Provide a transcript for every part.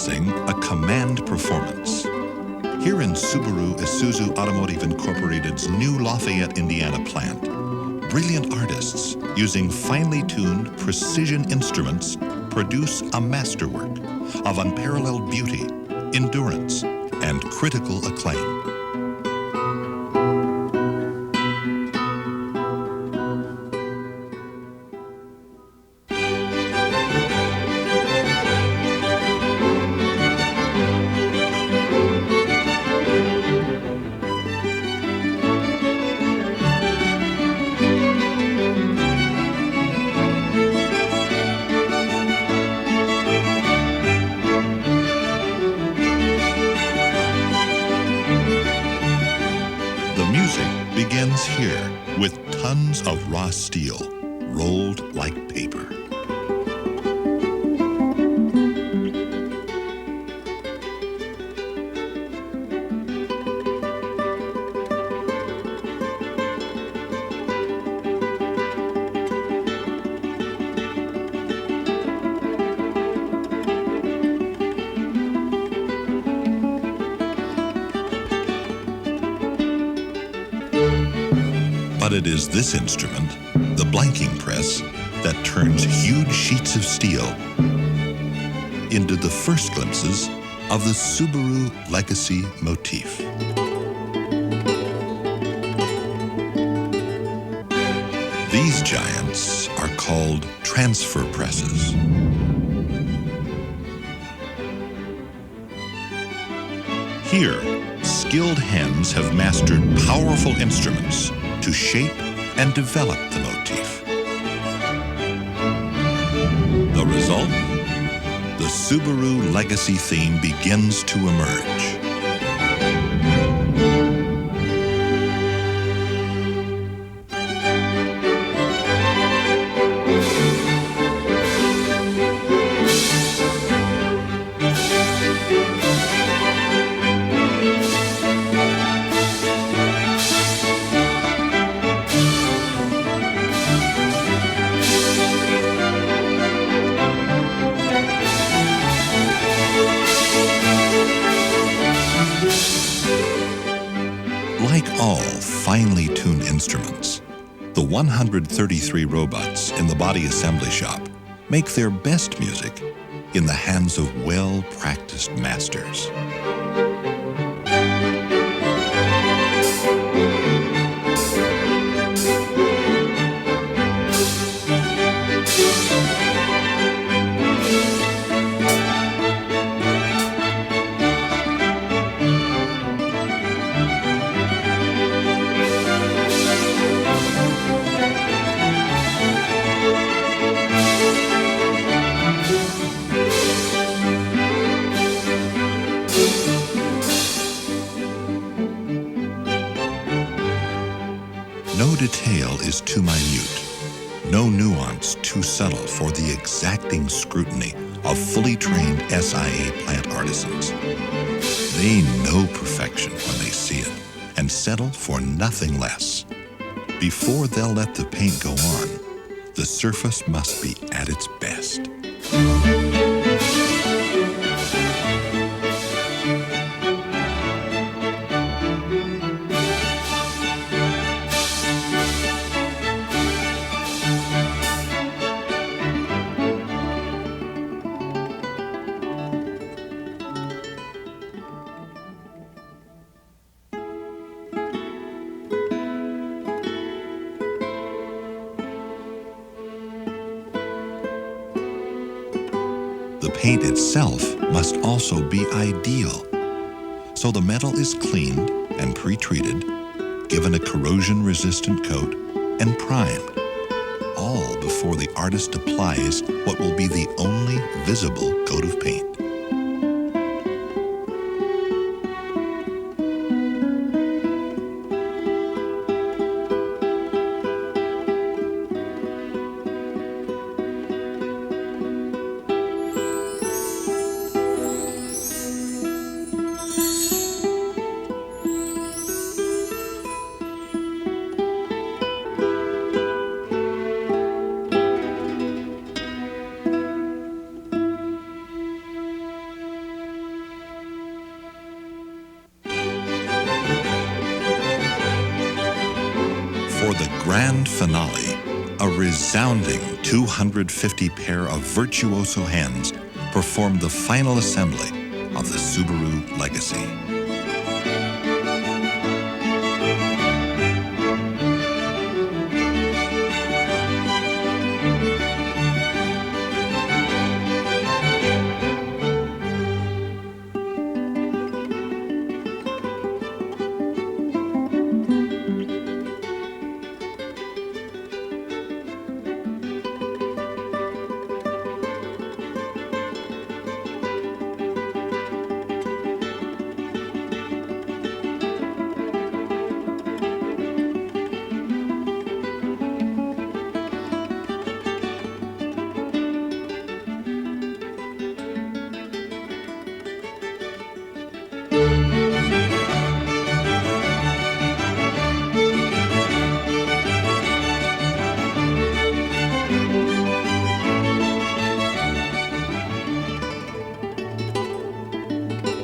witnessing a command performance. Here in Subaru Isuzu Automotive Incorporated's new Lafayette, Indiana plant, brilliant artists using finely tuned precision instruments produce a masterwork of unparalleled beauty, endurance, and critical acclaim. Begins here with tons of raw steel rolled like paper. But it is this instrument, the blanking press, that turns huge sheets of steel into the first glimpses of the Subaru Legacy motif. These giants are called transfer presses. Here, skilled hands have mastered powerful instruments to shape and develop the motif. The result? The Subaru Legacy theme begins to emerge. Like all finely tuned instruments, the 133 robots in the body assembly shop make their best music in the hands of well-practiced masters. No detail is too minute, no nuance too subtle for the exacting scrutiny of fully trained SIA plant artisans. They know perfection when they see it and settle for nothing less. Before they'll let the paint go on, the surface must be at its best. The paint itself must also be ideal. So the metal is cleaned and pre-treated, given a corrosion-resistant coat, and primed, all before the artist applies what will be the only visible coat of paint. for the grand finale, a resounding 250 pair of virtuoso hands performed the final assembly of the Subaru Legacy.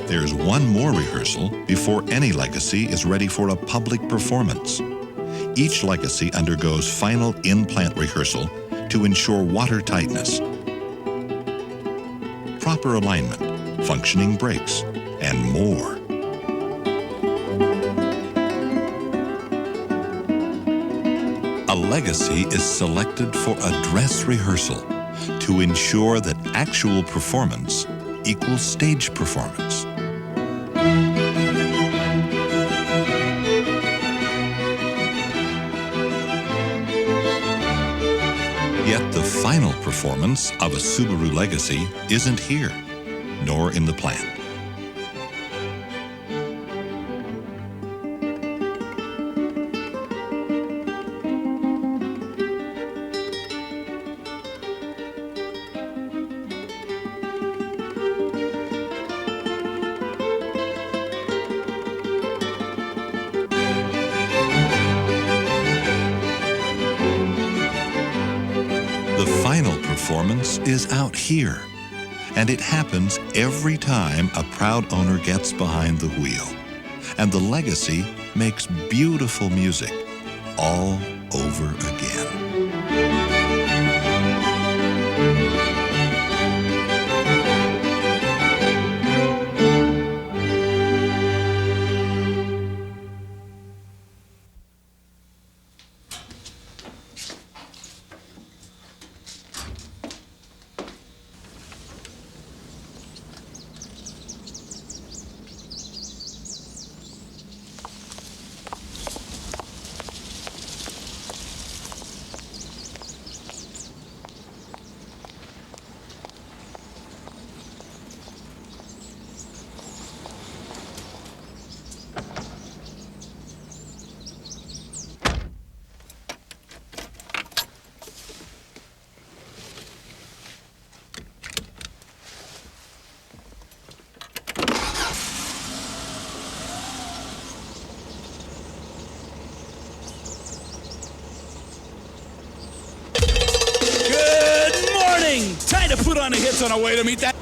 There's one more rehearsal before any Legacy is ready for a public performance. Each Legacy undergoes final in-plant rehearsal to ensure water tightness, proper alignment, functioning brakes, and more. A Legacy is selected for a dress rehearsal to ensure that actual performance equals stage performance. Yet the final performance of a Subaru Legacy isn't here, nor in the plant. The final performance is out here, and it happens every time a proud owner gets behind the wheel. And the Legacy makes beautiful music all over again. Time to put on the hits on our way to meet that